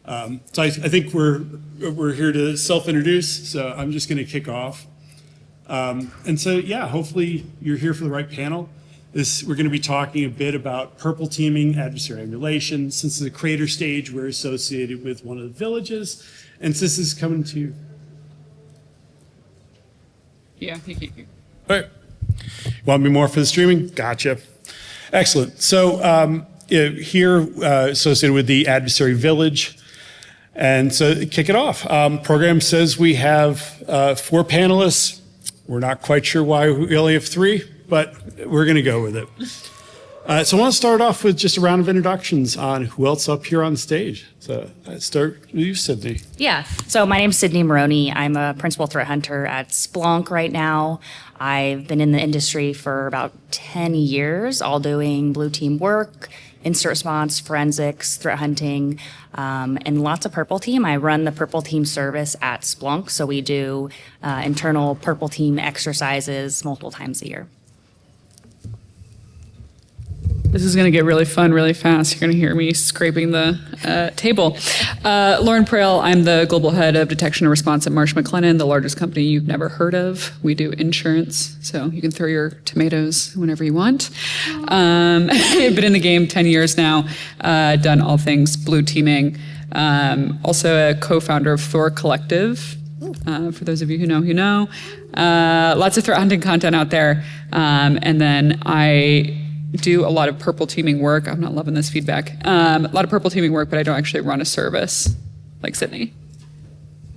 So I think we're here to self-introduce, so I'm just going to kick off. And so, yeah, hopefully you're here for the right panel. We're going to be talking a bit about purple teaming, adversary emulation. Since it's a crater stage, we're associated with one of the villages. And since this is coming to... Yeah. All right. Want me more for the streaming? Gotcha. Excellent. So here, associated with the adversary village. And so kick it off. Program says we have 4 panelists. We're not quite sure why we only have 3, but we're going to go with it. So I want to start off with just a round of introductions on who else up here on stage. So I start with you, Sydney. Yeah, so my name's Sydney Marrone. I'm a principal threat hunter at Splunk right now. I've been in the industry for about 10 years, all doing blue team work, incident response, forensics, threat hunting, and lots of purple team. I run the purple team service at Splunk, so we do internal purple team exercises multiple times a year. This is going to get really fun really fast. You're going to hear me scraping the table. Lauren Proehl, I'm the global head of detection and response at Marsh McLennan, the largest company you've never heard of. We do insurance, so you can throw your tomatoes whenever you want. I've been in the game 10 years now, done all things blue teaming. Also a co-founder of Thor Collective. For those of you who know, lots of threat hunting content out there. And then I do a lot of purple teaming work. I'm not loving this feedback. A lot of purple teaming work, but I don't actually run a service like Sydney.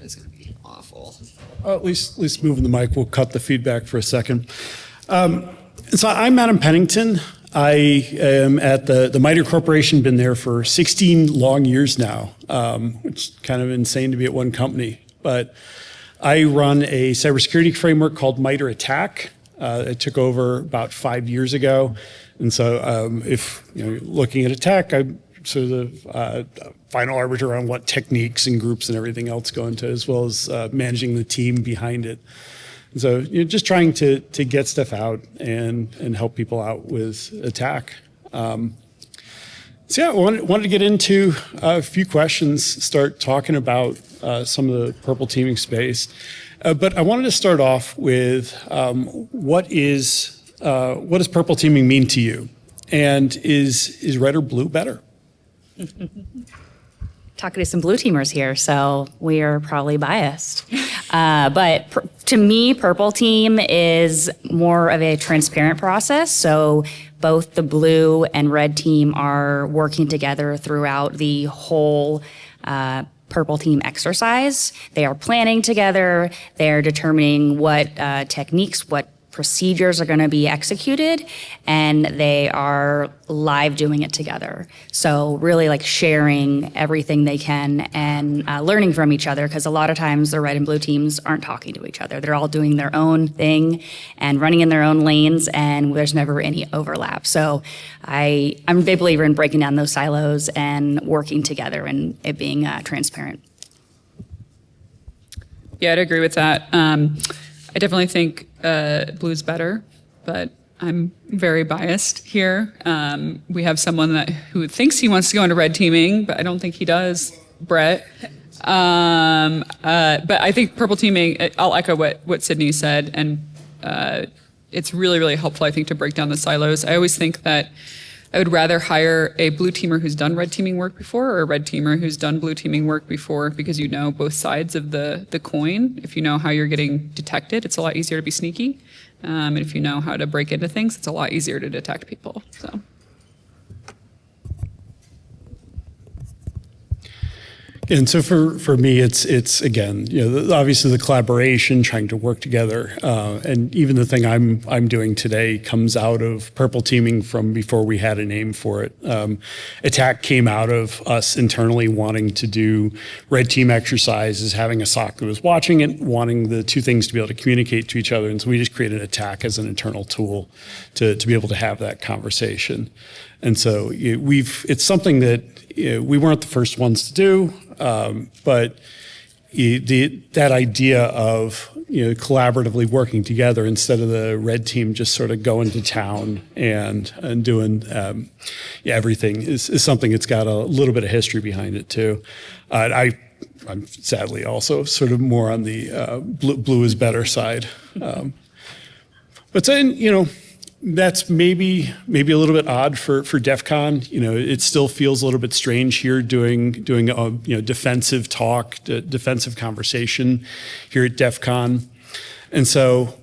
It's going to be awful. At least moving the mic, we'll cut the feedback for a second. So I'm Adam Pennington. I am at the MITRE Corporation, been there for 16 long years now, which is kind of insane to be at one company. But I run a cybersecurity framework called MITRE Attack. I took over about 5 years ago. And so if you're looking at attack, I'm sort of the final arbiter on what techniques and groups and everything else go into, as well as managing the team behind it. And so just trying to get stuff out and help people out with attack. So yeah, I wanted to get into a few questions, start talking about some of the purple teaming space. But I wanted to start off with what does purple teaming mean to you? And is red or blue better? Talking to some blue teamers here, so we are probably biased. But to me, purple team is more of a transparent process. So both the blue and red team are working together throughout the whole purple team exercise. They are planning together. They're determining what techniques, what procedures are going to be executed, and they are live doing it together. So really like sharing everything they can and learning from each other, because a lot of times the red and blue teams aren't talking to each other. They're all doing their own thing and running in their own lanes, and there's never any overlap. So I'm a big believer in breaking down those silos and working together and it being transparent. Yeah, I'd agree with that. I definitely think blue's better, but I'm very biased here. We have someone who thinks he wants to go into red teaming, but I don't think he does, Brett. But I think purple teaming, I'll echo what Sydney said, and it's really, really helpful, I think, to break down the silos. I always think that I would rather hire a blue teamer who's done red teaming work before or a red teamer who's done blue teaming work before, because you know both sides of the coin. If you know how you're getting detected, it's a lot easier to be sneaky. And if you know how to break into things, it's a lot easier to detect people. So. And so for me, it's again, obviously the collaboration, trying to work together, and even the thing I'm doing today comes out of purple teaming from before we had a name for it. Attack came out of us internally wanting to do red team exercises, having a SOC that was watching it, wanting the two things to be able to communicate to each other, and so we just created Attack as an internal tool to be able to have that conversation. And so it's something that we weren't the first ones to do, but that idea of collaboratively working together instead of the red team just sort of going to town and doing everything is something that's got a little bit of history behind it too. I'm sadly also sort of more on the blue is better side, but then that's maybe a little bit odd for DEF CON. It still feels a little bit strange here doing a defensive talk, defensive conversation here at DEF CON. And so,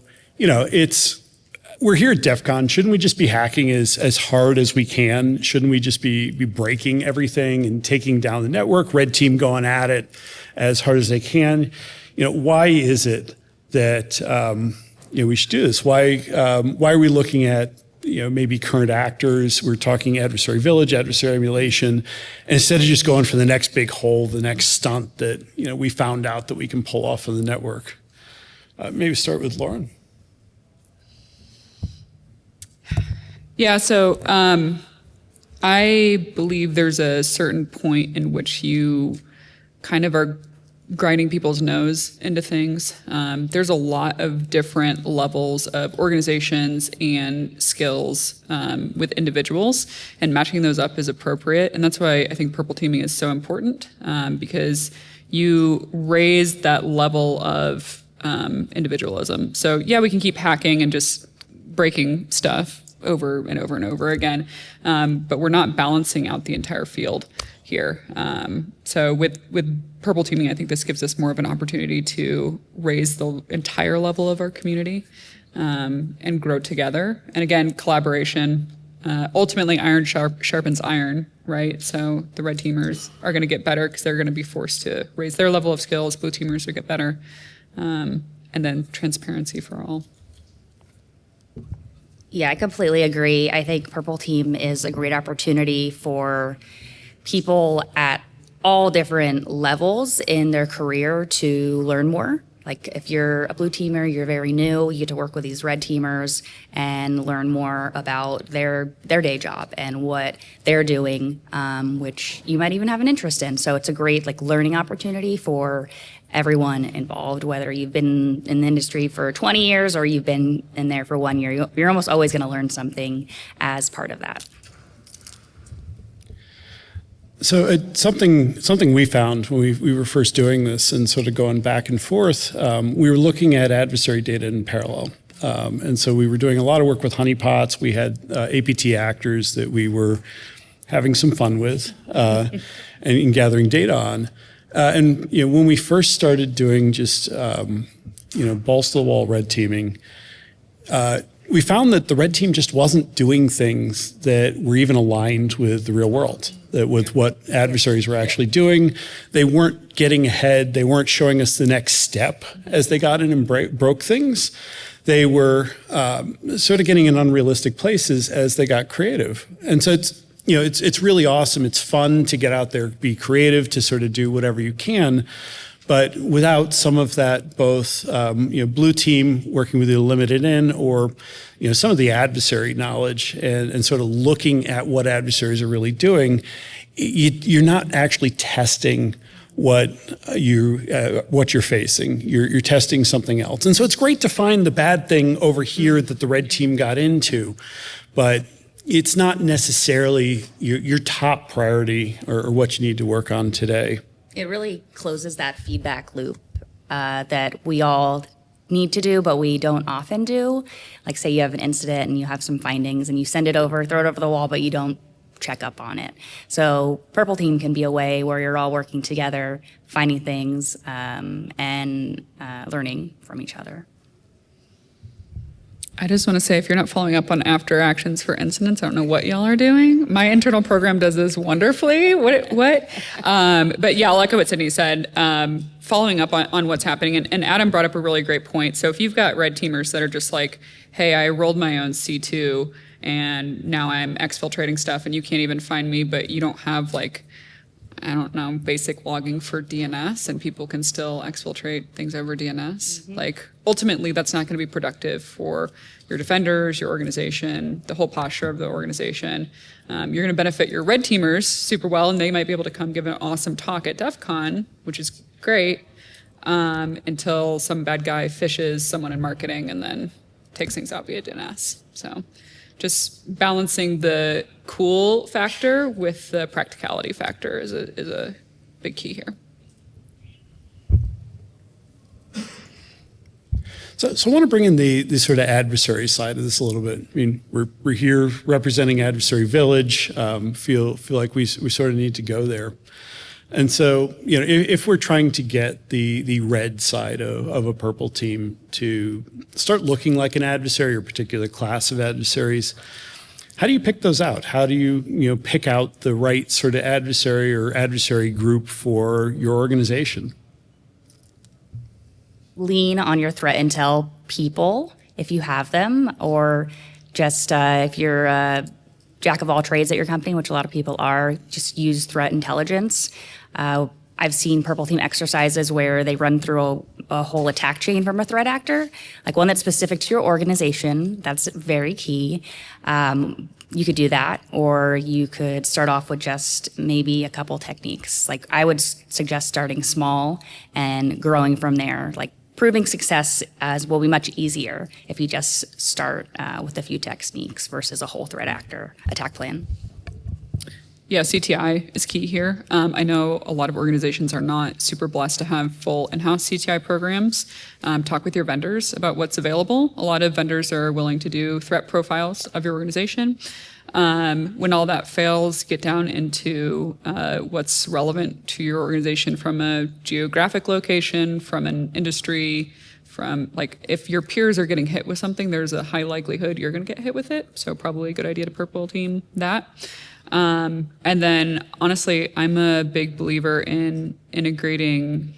we're here at DEF CON. Shouldn't we just be hacking as hard as we can? Shouldn't we just be breaking everything and taking down the network? Red team going at it as hard as they can. Why is it that we should do this? Why are we looking at maybe current actors? We're talking adversary village, adversary emulation, and instead of just going for the next big hole, the next stunt that we found out that we can pull off of the network. Maybe start with Lauren. Yeah, so I believe there's a certain point in which you kind of are grinding people's nose into things. There's a lot of different levels of organizations and skills with individuals, and matching those up is appropriate. And that's why I think purple teaming is so important, because you raise that level of individualism. So yeah, we can keep hacking and just breaking stuff over and over and over again, but we're not balancing out the entire field here. So with purple teaming, I think this gives us more of an opportunity to raise the entire level of our community and grow together. And again, collaboration. Ultimately, iron sharpens iron, right? So the red teamers are going to get better because they're going to be forced to raise their level of skills. Blue teamers will get better. And then transparency for all. Yeah, I completely agree. I think Purple Team is a great opportunity for people at all different levels in their career to learn more. Like if you're a blue teamer, you're very new, you get to work with these red teamers and learn more about their day job and what they're doing, which you might even have an interest in. So it's a great learning opportunity for everyone involved, whether you've been in the industry for 20 years or you've been in there for 1 year. You're almost always going to learn something as part of that. So something we found when we were first doing this and sort of going back and forth, we were looking at adversary data in parallel. And so we were doing a lot of work with honeypots. We had APT actors that we were having some fun with and gathering data on. And when we first started doing just balls to the wall red teaming, we found that the red team just wasn't doing things that were even aligned with the real world, that with what adversaries were actually doing. They weren't getting ahead. They weren't showing us the next step as they got in and broke things. They were sort of getting in unrealistic places as they got creative. And so it's really awesome. It's fun to get out there, be creative, to sort of do whatever you can. But without some of that, both blue team working with the limited in, or some of the adversary knowledge and sort of looking at what adversaries are really doing, you're not actually testing what you're facing. You're testing something else. And so it's great to find the bad thing over here that the red team got into, but it's not necessarily your top priority or what you need to work on today. It really closes that feedback loop that we all need to do, but we don't often do. Like say you have an incident and you have some findings and you send it over, throw it over the wall, but you don't check up on it. So Purple Team can be a way where you're all working together, finding things and learning from each other. I just want to say, if you're not following up on after actions for incidents, I don't know what y'all are doing. My internal program does this wonderfully. What? But yeah, I'll echo what Sydney said. Following up on what's happening, and Adam brought up a really great point. So if you've got red teamers that are just like, hey, I rolled my own C2 and now I'm exfiltrating stuff and you can't even find me, but you don't have basic logging for DNS, and people can still exfiltrate things over DNS. Mm-hmm. Ultimately, that's not going to be productive for your defenders, your organization, the whole posture of the organization. You're going to benefit your red teamers super well, and they might be able to come give an awesome talk at DEF CON, which is great. until some bad guy fishes someone in marketing and then takes things out via DNS. So just balancing the cool factor with the practicality factor is a big key here. So I want to bring in the sort of adversary side of this a little bit. I mean, we're here representing Adversary Village. Feel like we sort of need to go there. And so, if we're trying to get the red side of a purple team to start looking like an adversary or a particular class of adversaries, how do you pick those out? How do you pick out the right sort of adversary or adversary group for your organization? Lean on your threat intel people if you have them, or just if you're a jack of all trades at your company, which a lot of people are, just use threat intelligence. I've seen purple team exercises where they run through a whole attack chain from a threat actor, like one that's specific to your organization. That's very key. You could do that, or you could start off with just maybe a couple techniques. Like I would suggest starting small and growing from there. Like proving success as will be much easier if you just start with a few techniques versus a whole threat actor attack plan. Yeah, CTI is key here. I know a lot of organizations are not super blessed to have full in-house CTI programs. Talk with your vendors about what's available. A lot of vendors are willing to do threat profiles of your organization. When all that fails, get down into what's relevant to your organization from a geographic location, from an industry, from like if your peers are getting hit with something, there's a high likelihood you're going to get hit with it. So probably a good idea to purple team that. And then honestly, I'm a big believer in integrating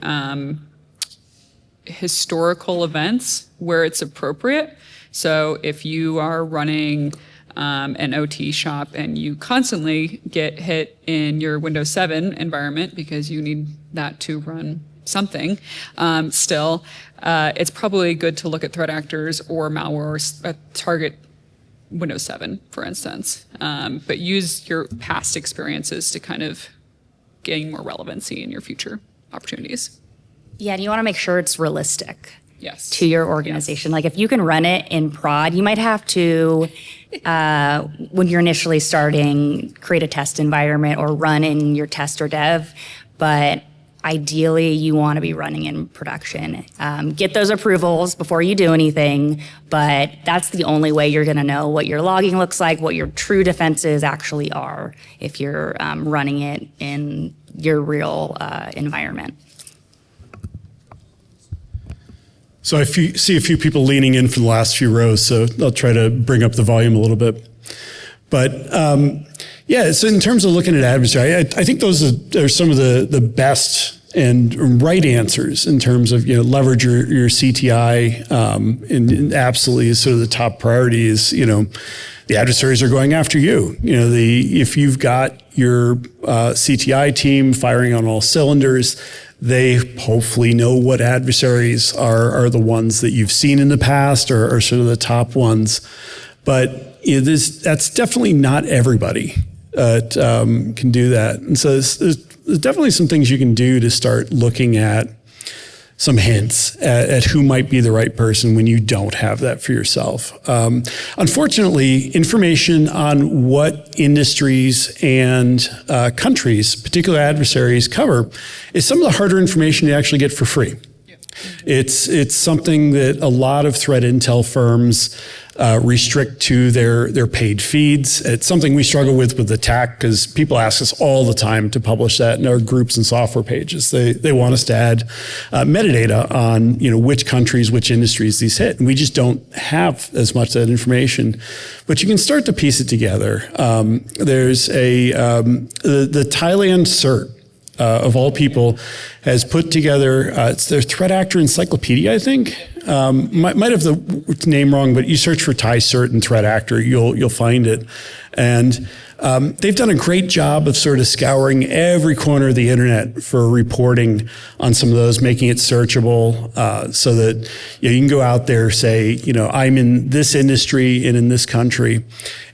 historical events where it's appropriate. So if you are running an OT shop and you constantly get hit in your Windows 7 environment because you need that to run something, it's probably good to look at threat actors or malware target Windows 7, for instance, but use your past experiences to kind of gain more relevancy in your future opportunities. Yeah, and you want to make sure it's realistic. Yes. To your organization. Yes. Like if you can run it in prod, you might have to, when you're initially starting, create a test environment or run in your test or dev, but ideally you want to be running in production. Get those approvals before you do anything, but that's the only way you're going to know what your logging looks like, what your true defenses actually are if you're running it in your real environment. So I see a few people leaning in from the last few rows, so I'll try to bring up the volume a little bit. But so in terms of looking at adversary, I think those are some of the best and right answers in terms of leverage your CTI, and absolutely is sort of the top priority is the adversaries are going after you. If you've got your CTI team firing on all cylinders, they hopefully know what adversaries are the ones that you've seen in the past or are sort of the top ones. But that's definitely not everybody can do that. And so there's definitely some things you can do to start looking at some hints at who might be the right person when you don't have that for yourself. Unfortunately, information on what industries and countries particular adversaries cover is some of the harder information you actually get for free. It's something that a lot of threat intel firms restrict to their paid feeds. It's something we struggle with attack because people ask us all the time to publish that in our groups and software pages. They want us to add metadata on which countries, which industries these hit, and we just don't have as much of that information. But you can start to piece it together. There's the Thailand CERT. Of all people, has put together, it's their threat actor encyclopedia, I think. Might have the name wrong, but you search for Thai CERT and threat actor, you'll find it. And they've done a great job of sort of scouring every corner of the internet for reporting on some of those, making it searchable, so that you can go out there, say, I'm in this industry and in this country,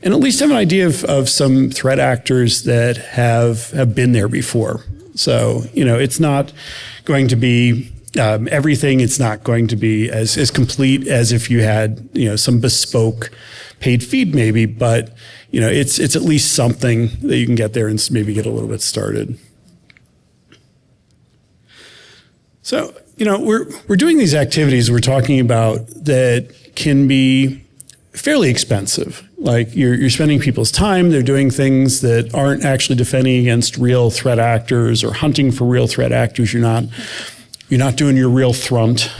and at least have an idea of some threat actors that have been there before. So, it's not going to be, everything. It's not going to be as complete as if you had, some bespoke paid feed maybe, but, it's at least something that you can get there and maybe get a little bit started. So, we're doing these activities we're talking about that can be fairly expensive. Like you're spending people's time, they're doing things that aren't actually defending against real threat actors or hunting for real threat actors. You're not doing your real thrunt.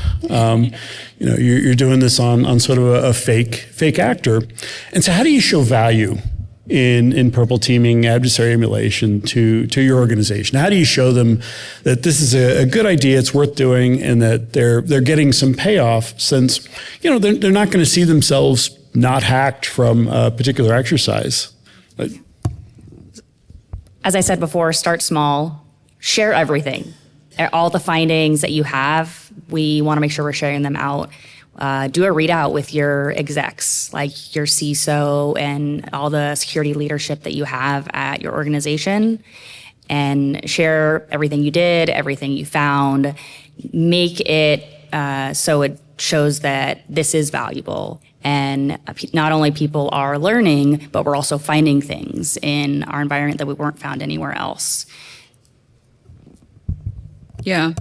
You're doing this on sort of a fake actor. And so how do you show value in purple teaming adversary emulation to your organization? How do you show them that this is a good idea, it's worth doing, and that they're getting some payoff since, they're not going to see themselves not hacked from a particular exercise? As I said before, start small, share everything. All the findings that you have, we want to make sure we're sharing them out. Do a readout with your execs, like your CISO and all the security leadership that you have at your organization, and share everything you did, everything you found. Make it so it shows that this is valuable. And not only people are learning, but we're also finding things in our environment that we weren't found anywhere else. Yeah,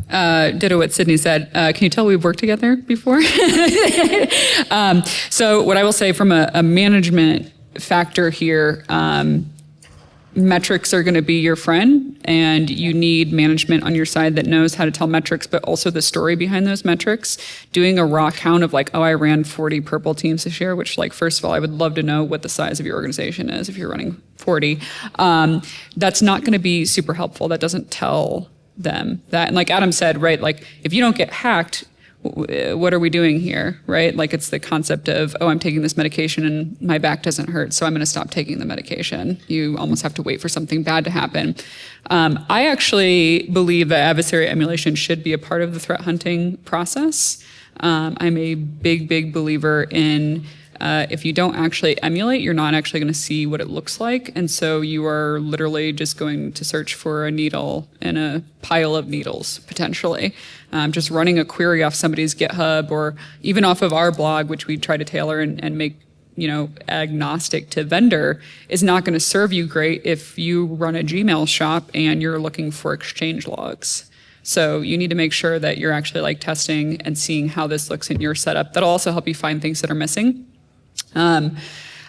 ditto what Sydney said. Can you tell we've worked together before? So what I will say from a management factor here, metrics are going to be your friend, and you need management on your side that knows how to tell metrics, but also the story behind those metrics. Doing a raw count of I ran 40 purple teams this year, which first of all, I would love to know what the size of your organization is if you're running 40. That's not going to be super helpful. That doesn't tell them that. And like Adam said, right, if you don't get hacked, what are we doing here, right? It's the concept of, I'm taking this medication and my back doesn't hurt, so I'm going to stop taking the medication. You almost have to wait for something bad to happen. I actually believe that adversary emulation should be a part of the threat hunting process. I'm a big believer in if you don't actually emulate, you're not actually going to see what it looks like. And so you are literally just going to search for a needle in a pile of needles, potentially. Just running a query off somebody's GitHub or even off of our blog, which we try to tailor and make agnostic to vendor, is not going to serve you great if you run a Gmail shop and you're looking for Exchange logs. So you need to make sure that you're actually testing and seeing how this looks in your setup. That'll also help you find things that are missing. I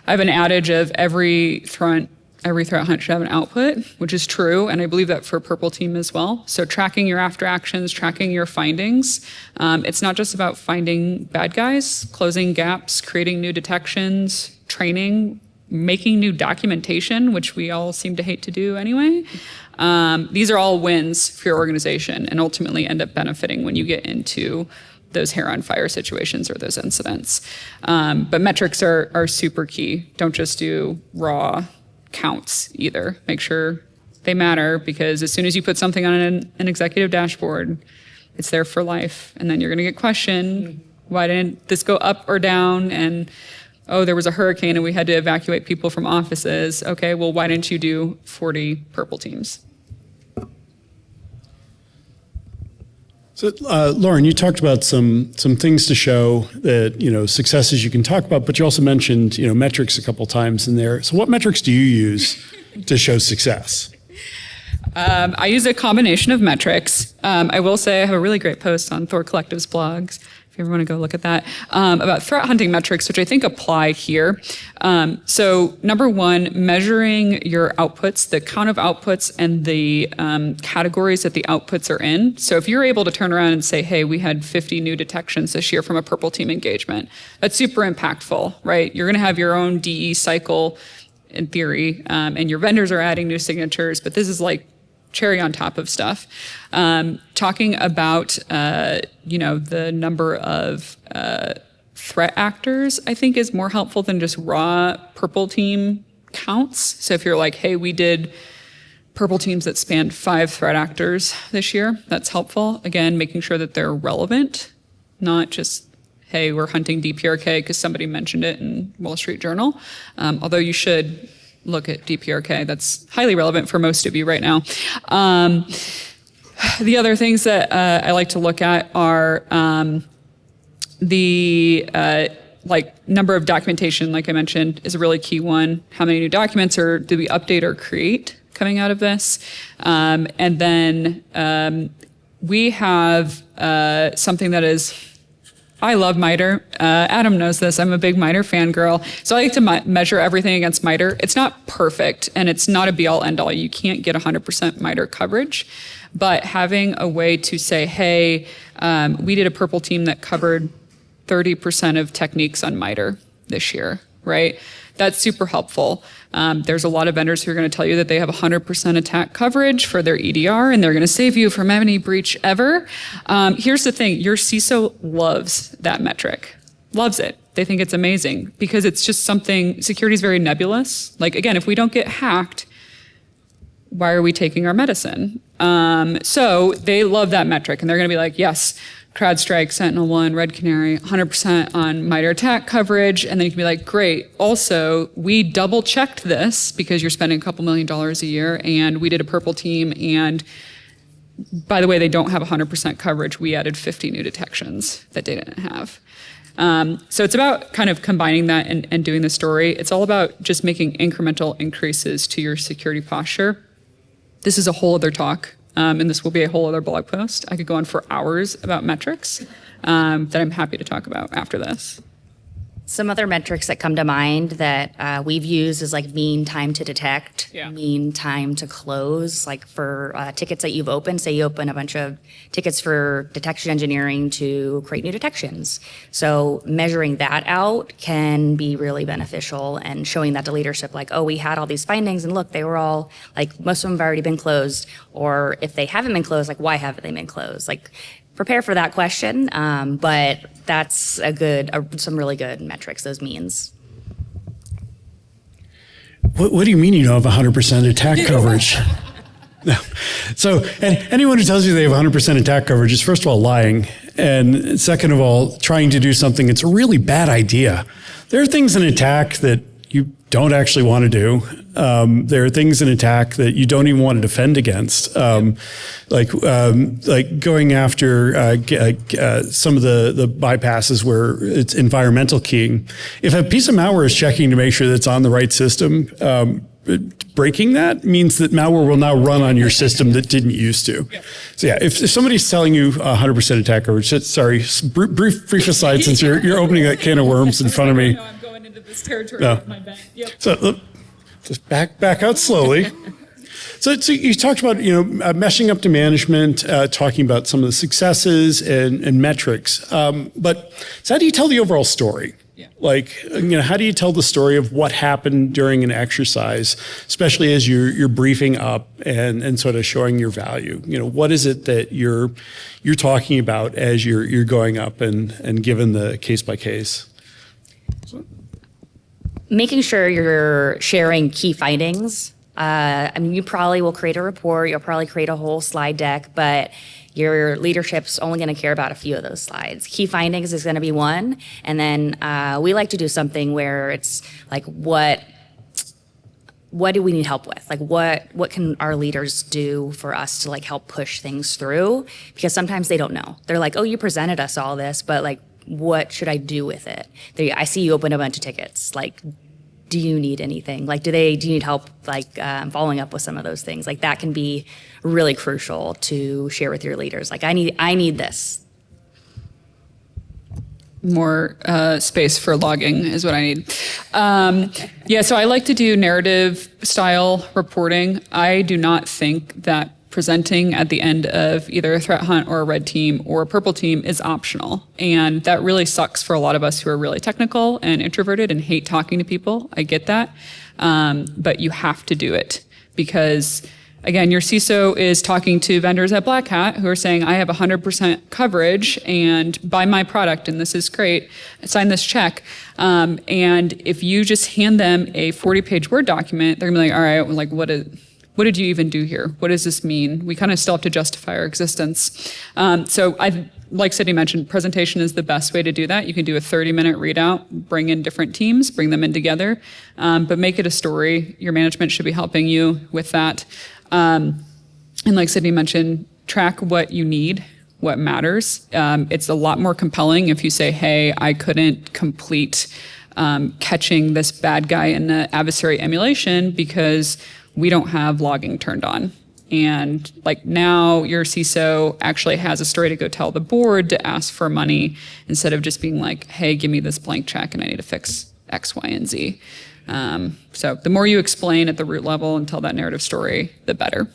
have an adage of every threat hunt should have an output, which is true, and I believe that for Purple Team as well. So tracking your after actions, tracking your findings. It's not just about finding bad guys, closing gaps, creating new detections, training, making new documentation, which we all seem to hate to do anyway. These are all wins for your organization and ultimately end up benefiting when you get into those hair on fire situations or those incidents. But metrics are super key. Don't just do raw counts either. Make sure they matter, because as soon as you put something on an executive dashboard, it's there for life. And then you're going to get questioned, why didn't this go up or down? And, there was a hurricane and we had to evacuate people from offices. Okay, well, why didn't you do 40 purple teams? So, Lauren, you talked about some things to show that, successes you can talk about, but you also mentioned, metrics a couple times in there. So what metrics do you use to show success? I use a combination of metrics. I will say I have a really great post on Thor Collective's blogs, if you ever want to go look at that, about threat hunting metrics, which I think apply here. So number one, measuring your outputs, the count of outputs and the categories that the outputs are in. So if you're able to turn around and say, hey, we had 50 new detections this year from a Purple Team engagement, that's super impactful, right? You're going to have your own DE cycle in theory, and your vendors are adding new signatures, but this is cherry on top of stuff. Talking about, the number of threat actors, I think is more helpful than just raw Purple Team counts. So if you're hey, we did Purple Teams that spanned 5 threat actors this year, that's helpful. Again, making sure that they're relevant, not just, hey, we're hunting DPRK because somebody mentioned it in Wall Street Journal. Although you should look at DPRK. That's highly relevant for most of you right now. The other things that I like to look at are the like number of documentation, like I mentioned, is a really key one. How many new documents or do we update or create coming out of this? And then we have something that is, I love MITRE. Adam knows this. I'm a big MITRE fangirl. So I like to measure everything against MITRE. It's not perfect, and it's not a be-all, end-all. You can't get 100% MITRE coverage. But having a way to say, hey, we did a purple team that covered 30% of techniques on MITRE this year, right? That's super helpful. There's a lot of vendors who are going to tell you that they have 100% attack coverage for their EDR, and they're going to save you from any breach ever. Here's the thing. Your CISO loves that metric, loves it. They think it's amazing because it's just something, security is very nebulous. Like, again, if we don't get hacked, why are we taking our medicine? So they love that metric, and they're going to be like, yes, CrowdStrike, SentinelOne, Red Canary, 100% on MITRE attack coverage. And then you can be like, great. Also, we double checked this because you're spending a couple $1 million a year, and we did a purple team. And by the way, they don't have 100% coverage. We added 50 new detections that they didn't have. So it's about kind of combining that and doing the story. It's all about just making incremental increases to your security posture. This is a whole other talk. And this will be a whole other blog post. I could go on for hours about metrics that I'm happy to talk about after this. Some other metrics that come to mind that we've used is like mean time to detect, mean time to close. Like for tickets that you've opened, say you open a bunch of tickets for detection engineering to create new detections. So measuring that out can be really beneficial, and showing that to leadership, like, oh, we had all these findings, and look, they were all, like, most of them have already been closed. Or if they haven't been closed, like, why haven't they been closed? Like, prepare for that question, but that's some really good metrics, those means. What do you mean you don't have 100% attack coverage? No. So anyone who tells you they have 100% attack coverage is, first of all, lying, and second of all, trying to do something that's a really bad idea. There are things in attack that you don't actually want to do. There are things in attack that you don't even want to defend against, like going after some of the bypasses where it's environmental keying. If a piece of malware is checking to make sure that it's on the right system, breaking that means that malware will now run on your system that didn't used to. So yeah, if somebody's telling you 100% attack coverage, sorry, brief aside, since you're opening that can of worms in front of me. This territory with my bank. Yep. So just back out slowly. So you talked about meshing up to management, talking about some of the successes and metrics. But so how do you tell the overall story? Yeah. Like, how do you tell the story of what happened during an exercise, especially as you're briefing up and sort of showing your value? What is it that you're talking about as you're going up and given the case by case? Making sure you're sharing key findings. You probably will create a report, you'll probably create a whole slide deck, but your leadership's only going to care about a few of those slides. Key findings is going to be one, and then we like to do something where it's like, what do we need help with? Like, what can our leaders do for us to, like, help push things through? Because sometimes they don't know. They're like, oh, you presented us all this, but, like, what should I do with it? I see you open a bunch of tickets. Like, do you need anything? Like, do you need help, like, following up with some of those things? Like, that can be really crucial to share with your leaders. Like, I need this. More space for logging is what I need. So I like to do narrative style reporting. I do not think that presenting at the end of either a threat hunt or a red team or a purple team is optional. And that really sucks for a lot of us who are really technical and introverted and hate talking to people. I get that. But you have to do it because, again, your CISO is talking to vendors at Black Hat who are saying, I have 100% coverage and buy my product and this is great. Sign this check. And if you just hand them a 40-page Word document, they're gonna be like, all right, like, what did you even do here? What does this mean? We kind of still have to justify our existence. Like Sydney mentioned, presentation is the best way to do that. You can do a 30-minute readout, bring in different teams, bring them in together, but make it a story. Your management should be helping you with that. And like Sydney mentioned, track what you need, what matters. It's a lot more compelling if you say, hey, I couldn't complete catching this bad guy in the adversary emulation because we don't have logging turned on. And like now your CISO actually has a story to go tell the board to ask for money instead of just being like, hey, give me this blank check and I need to fix X, Y, and Z. So the more you explain at the root level and tell that narrative story, the better.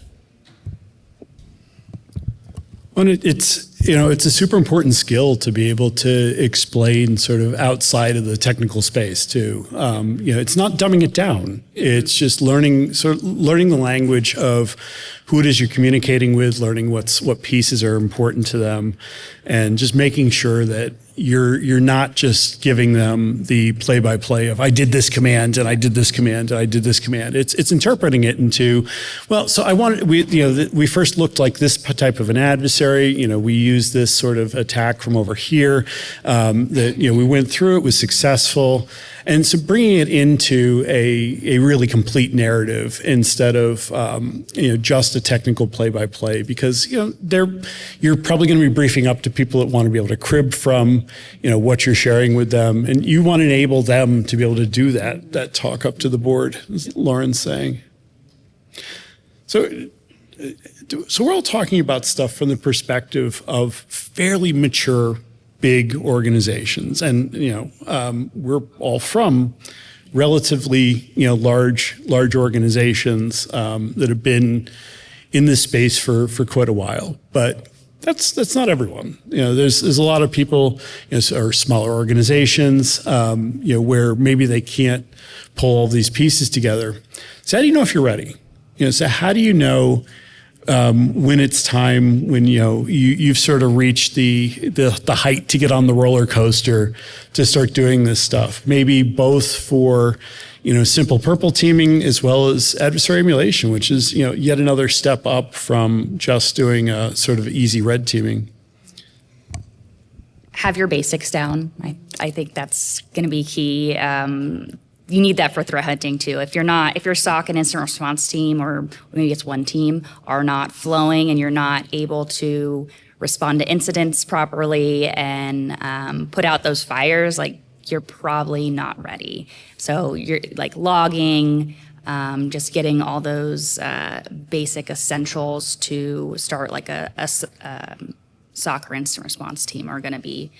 Well, it's a super important skill to be able to explain sort of outside of the technical space too. It's not dumbing it down. It's just learning the language of who it is you're communicating with, learning what pieces are important to them, and just making sure that you're not just giving them the play-by-play of I did this command and I did this command and I did this command. It's interpreting it into, well, so we first looked like this type of an adversary. We used this sort of attack from over here. We went through it, was successful. And so bringing it into a really complete narrative instead of just a technical play-by-play, because you're probably going to be briefing up to people that want to be able to crib from what you're sharing with them, and you want to enable them to be able to do that talk up to the board, as Lauren's saying. So we're all talking about stuff from the perspective of fairly mature, big organizations, and we're all from relatively large organizations that have been in this space for quite a while. But that's not everyone. There's a lot of people, or smaller organizations, where maybe they can't pull all these pieces together. So how do you know if you're ready? So how do you know when it's time, when you've sort of reached the height to get on the roller coaster to start doing this stuff? Maybe both for simple purple teaming as well as adversary emulation, which is yet another step up from just doing a sort of easy red teaming. Have your basics down. I think that's going to be key. You need that for threat hunting too. If your SOC and incident response team, or maybe it's one team, are not flowing and you're not able to respond to incidents properly and put out those fires, you're probably not ready. So you're logging, just getting all those basic essentials to start a SOC or incident response team are going to be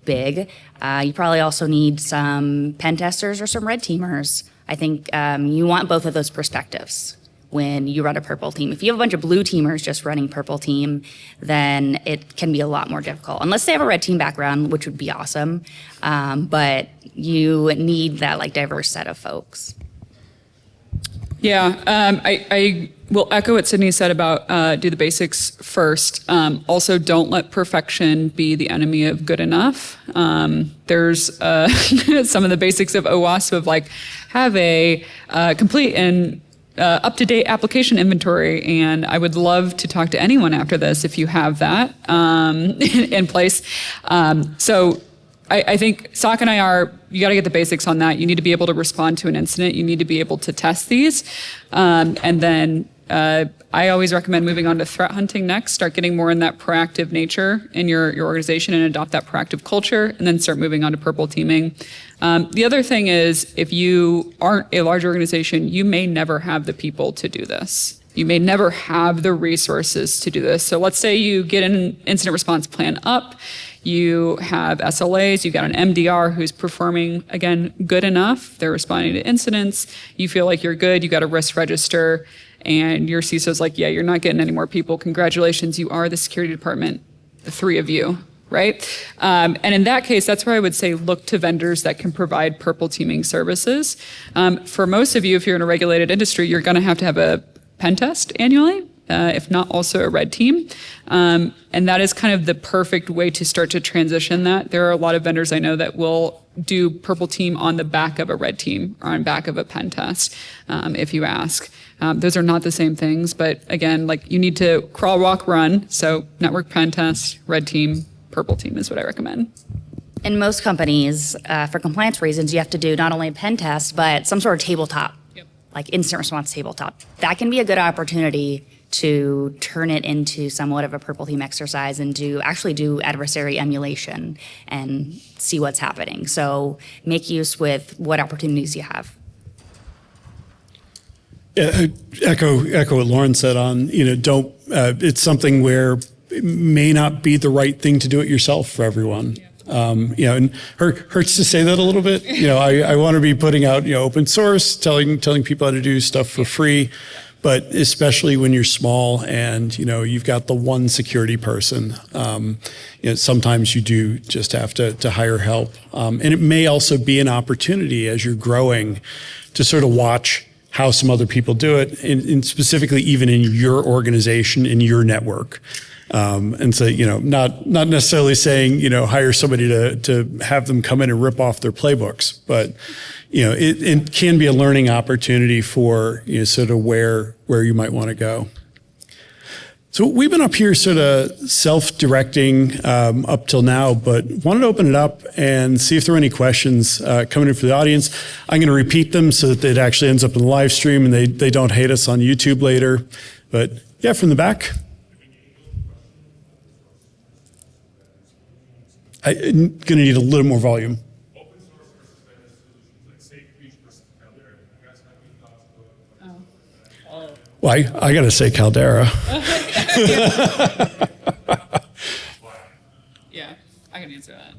big. You probably also need some pen testers or some red teamers. I think you want both of those perspectives when you run a purple team. If you have a bunch of blue teamers just running purple team, then it can be a lot more difficult, unless they have a red team background, which would be awesome. But you need that diverse set of folks. Yeah, I will echo what Sydney said about do the basics first. Also, don't let perfection be the enemy of good enough. There's some of the basics of OWASP of have a complete and up-to-date application inventory, and I would love to talk to anyone after this if you have that in place. So I think SOC and IR, you got to get the basics on that. You need to be able to respond to an incident. You need to be able to test these. And then I always recommend moving on to threat hunting next. Start getting more in that proactive nature in your organization and adopt that proactive culture, and then start moving on to purple teaming. The other thing is, if you aren't a large organization, you may never have the people to do this. You may never have the resources to do this. So let's say you get an incident response plan up. You have SLAs, you got an MDR who's performing, again, good enough. They're responding to incidents. You feel like you're good. You got a risk register. And your CISO's like, yeah, you're not getting any more people. Congratulations, you are the security department, the three of you, right? And in that case, that's where I would say look to vendors that can provide purple teaming services. For most of you, if you're in a regulated industry, you're going to have a pen test annually. If not also a red team. And that is kind of the perfect way to start to transition that. There are a lot of vendors I know that will do purple team on the back of a red team or on back of a pen test, if you ask. Those are not the same things, but again, you need to crawl, walk, run. So network pen test, red team, purple team is what I recommend. In most companies, for compliance reasons, you have to do not only a pen test, but some sort of tabletop, like incident response tabletop. That can be a good opportunity to turn it into somewhat of a purple team exercise and actually do adversary emulation and see what's happening. So make use with what opportunities you have. Echo what Lauren said on, don't, it's something where it may not be the right thing to do it yourself for everyone. And hurts to say that a little bit. I want to be putting out, open source, telling people how to do stuff for free, but especially when you're small and, you've got the one security person, sometimes you do just have to hire help. And it may also be an opportunity as you're growing to sort of watch how some other people do it, and specifically even in your organization, in your network. And so, not necessarily saying, hire somebody to have them come in and rip off their playbooks, but, it can be a learning opportunity for, sort of where you might want to go. So we've been up here sort of self-directing up till now, but wanted to open it up and see if there are any questions coming in for the audience. I'm going to repeat them so that it actually ends up in the live stream and they don't hate us on YouTube later. But yeah, from the back. I'm going to need a little more volume. Open source versus vendor solutions, like safe breach versus Caldera. You guys have any thoughts about it? Well, I got to say Caldera. Yeah, I can answer that.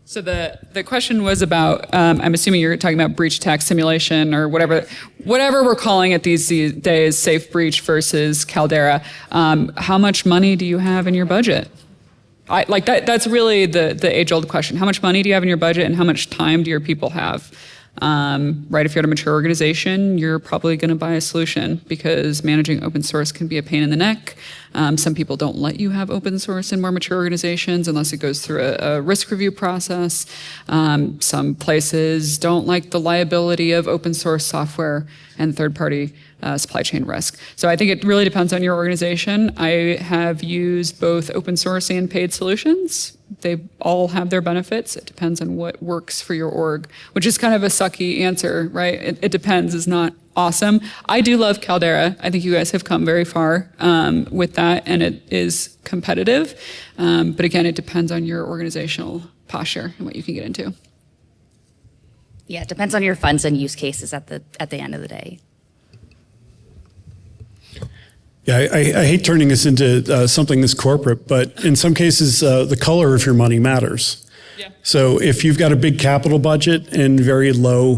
So the question was about, I'm assuming you're talking about breach attack simulation or whatever we're calling it these days, safe breach versus Caldera. How much money do you have in your budget? That's really the age-old question. How much money do you have in your budget and how much time do your people have? Right, if you're at a mature organization, you're probably going to buy a solution because managing open source can be a pain in the neck. Some people don't let you have open source in more mature organizations unless it goes through a risk review process. Some places don't like the liability of open source software and third-party supply chain risk. So I think it really depends on your organization. I have used both open source and paid solutions. They all have their benefits. It depends on what works for your org, which is kind of a sucky answer, right? It depends is not awesome. I do love Caldera. I think you guys have come very far with that, and it is competitive. But again, it depends on your organizational posture and what you can get into. Yeah, it depends on your funds and use cases at the end of the day. Yeah, I hate turning this into something this corporate, but in some cases, the color of your money matters. Yeah. So if you've got a big capital budget and very low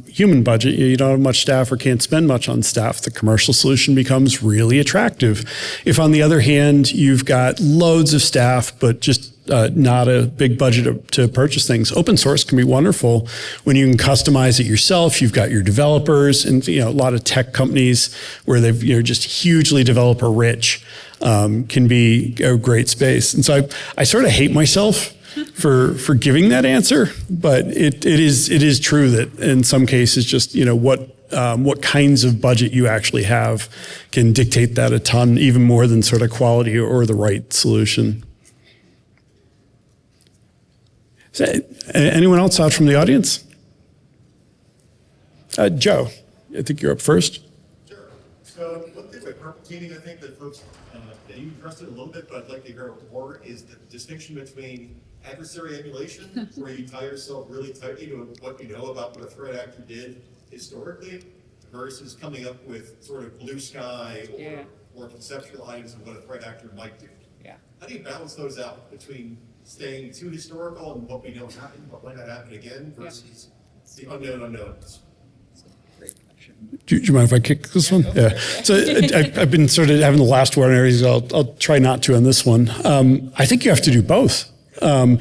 human budget, you don't have much staff or can't spend much on staff, the commercial solution becomes really attractive. If on the other hand, you've got loads of staff, but just not a big budget to purchase things. Open source can be wonderful when you can customize it yourself. You've got your developers and a lot of tech companies where they've just hugely developer rich can be a great space. And so I sort of hate myself for giving that answer, but it is true that in some cases just what kinds of budget you actually have can dictate that a ton, even more than sort of quality or the right solution. Anyone else out from the audience? Joe, I think you're up first. Sure. So one thing with purple teaming, I think that folks, that you addressed it a little bit, but I'd like to hear more, is the distinction between adversary emulation, where you tie yourself really tightly to what you know about what a threat actor did historically, versus coming up with sort of blue sky or conceptual items of what a threat actor might do. Yeah. How do you balance those out between staying too historical and what we know happened, but might not happen again, versus the unknown unknowns? Do you mind if I kick this one? Yeah. So I've been sort of having the last word on areas. I'll try not to on this one. I think you have to do both. And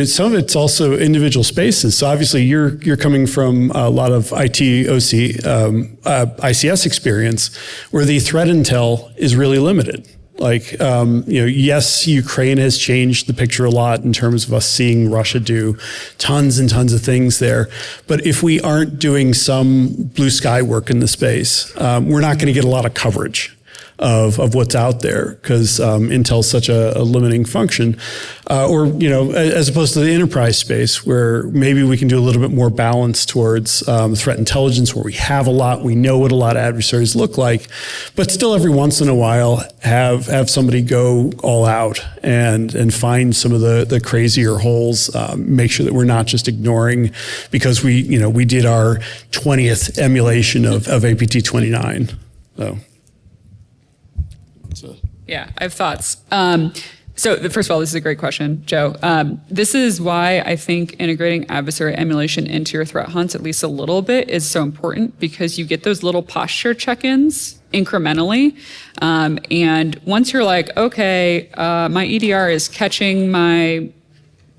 some of it's also individual spaces. So obviously you're coming from a lot of IT, OC, ICS experience where the threat intel is really limited. Like, yes, Ukraine has changed the picture a lot in terms of us seeing Russia do tons and tons of things there. But if we aren't doing some blue sky work in the space, we're not going to get a lot of coverage. of what's out there, because Intel's such a limiting function. Or, as opposed to the enterprise space, where maybe we can do a little bit more balance towards threat intelligence, where we have a lot, we know what a lot of adversaries look like, but still every once in a while have somebody go all out and find some of the crazier holes, make sure that we're not just ignoring because we did our 20th emulation of APT 29. So. Yeah, I have thoughts. First of all, this is a great question, Joe. This is why I think integrating adversary emulation into your threat hunts, at least a little bit, is so important, because you get those little posture check-ins incrementally. And once you're like, okay, my EDR is catching my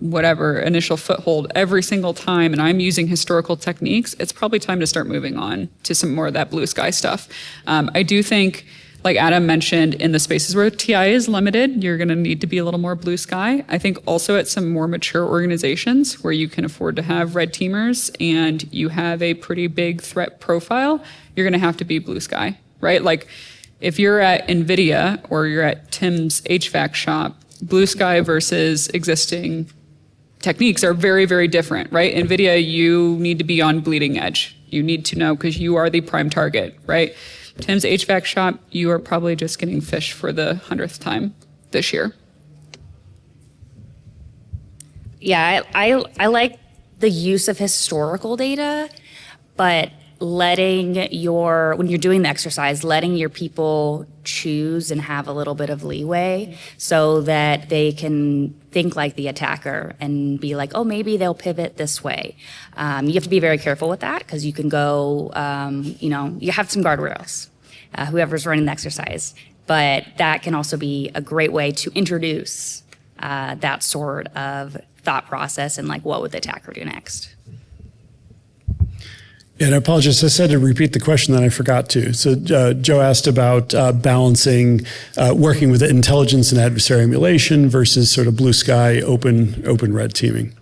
whatever initial foothold every single time, and I'm using historical techniques, it's probably time to start moving on to some more of that blue sky stuff. I do think, like Adam mentioned, in the spaces where TI is limited, you're going to need to be a little more blue sky. I think also at some more mature organizations where you can afford to have red teamers and you have a pretty big threat profile, you're going to have to be blue sky, right? Like if you're at NVIDIA or you're at Tim's HVAC shop, blue sky versus existing techniques are very, very different, right? NVIDIA, you need to be on bleeding edge. You need to know because you are the prime target, right? Tim's HVAC shop, you are probably just getting fished for the 100th time this year. Yeah, I like the use of historical data, but when you're doing the exercise, letting your people choose and have a little bit of leeway so that they can think like the attacker and be like, oh, maybe they'll pivot this way. You have to be very careful with that, because you can go, you have some guardrails, whoever's running the exercise. But that can also be a great way to introduce that sort of thought process and like, what would the attacker do next? And I apologize, I said to repeat the question, then I forgot to. So Joe asked about balancing working with intelligence and adversary emulation versus sort of blue sky, open red teaming.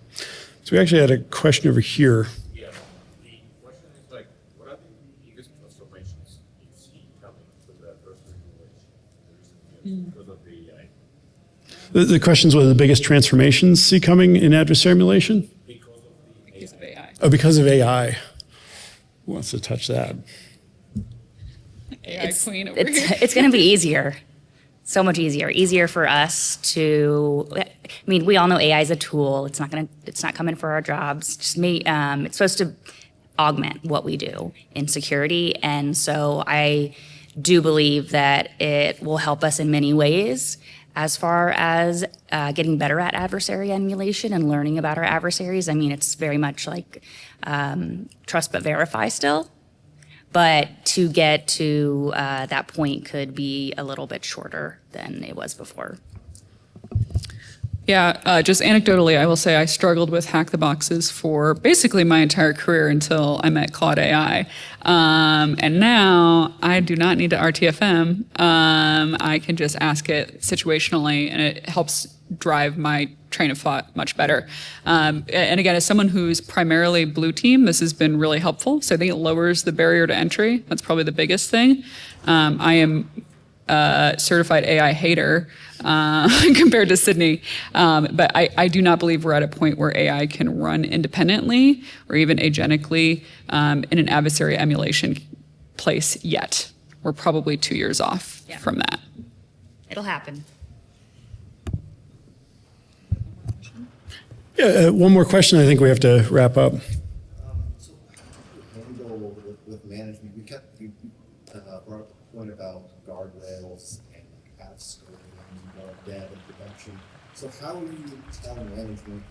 So we actually had a question over here. Yeah, the question is like, what are the biggest transformations you see coming with the adversary emulation because of the AI? The question is, what are the biggest transformations you see coming in adversary emulation? Because of the Because of AI. Oh, because of AI. Who wants to touch that? AI queen over here. It's going to be easier. So much easier. Easier for us to. I mean, we all know AI is a tool. It's not coming for our jobs. It's supposed to augment what we do in security, and so I do believe that it will help us in many ways as far as getting better at adversary emulation and learning about our adversaries. I mean, it's very much like trust but verify still. But to get to that point could be a little bit shorter than it was before. Yeah, just anecdotally, I will say I struggled with hack the boxes for basically my entire career until I met Claude AI. And now I do not need to RTFM. I can just ask it situationally, and it helps drive my train of thought much better. And again, as someone who's primarily blue team, this has been really helpful. So I think it lowers the barrier to entry. That's probably the biggest thing. I am certified AI hater compared to Sydney. But I do not believe we're at a point where AI can run independently or even agentically in an adversary emulation place yet. We're probably 2 years off from that. It'll happen. Yeah, one more question. I think we have to wrap up. So handle with management, you brought up the point about guardrails and path scoring and dev and production. So how do you tell management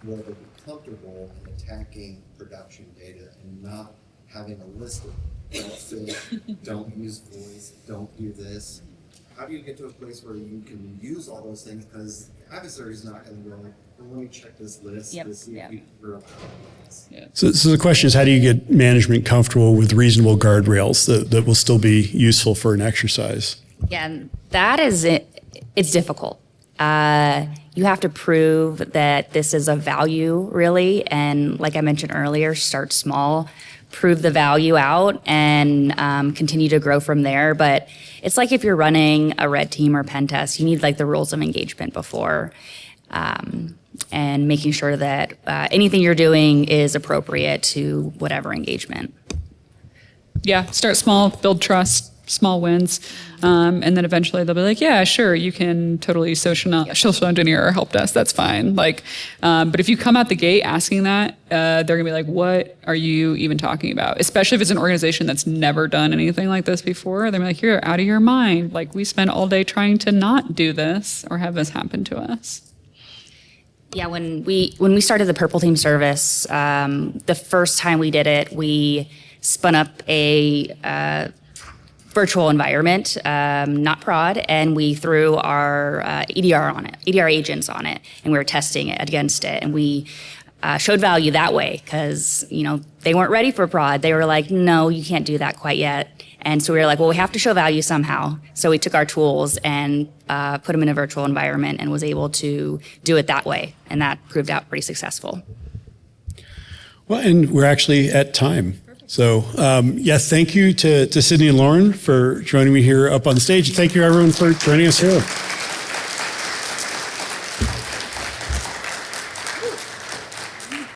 whether to be comfortable in attacking production data and not having a list of don't fish, don't use voice, don't do this? How do you get to a place where you can use all those things? Because the adversary is not going to go, well, let me check this list to see if we're up to this. So the question is, how do you get management comfortable with reasonable guardrails that will still be useful for an exercise? Yeah, and that is it. It's difficult. You have to prove that this is of value, really. And like I mentioned earlier, start small. prove the value out and continue to grow from there. But it's like if you're running a red team or pen test, you need like the rules of engagement before, and making sure that anything you're doing is appropriate to whatever engagement. Yeah, start small, build trust, small wins, and then eventually they'll be like, yeah, sure, you can totally social engineer or help desk, that's fine. Like, but if you come out the gate asking that, they're gonna be like, what are you even talking about? Especially if it's an organization that's never done anything like this before. They're like, you're out of your mind. Like, we spent all day trying to not do this or have this happen to us. Yeah, when we started the Purple Team service, the first time we did it, we spun up a virtual environment, not prod, and we threw our EDR on it, EDR agents on it, and we were testing it against it, and we showed value that way because they weren't ready for prod. They were like, no, you can't do that quite yet. And so we were like, well, we have to show value somehow. So we took our tools and put them in a virtual environment and was able to do it that way. And that proved out pretty successful. Well, and we're actually at time. So, yes, thank you to Sydney and Lauren for joining me here up on stage. Thank you, everyone, for joining us here.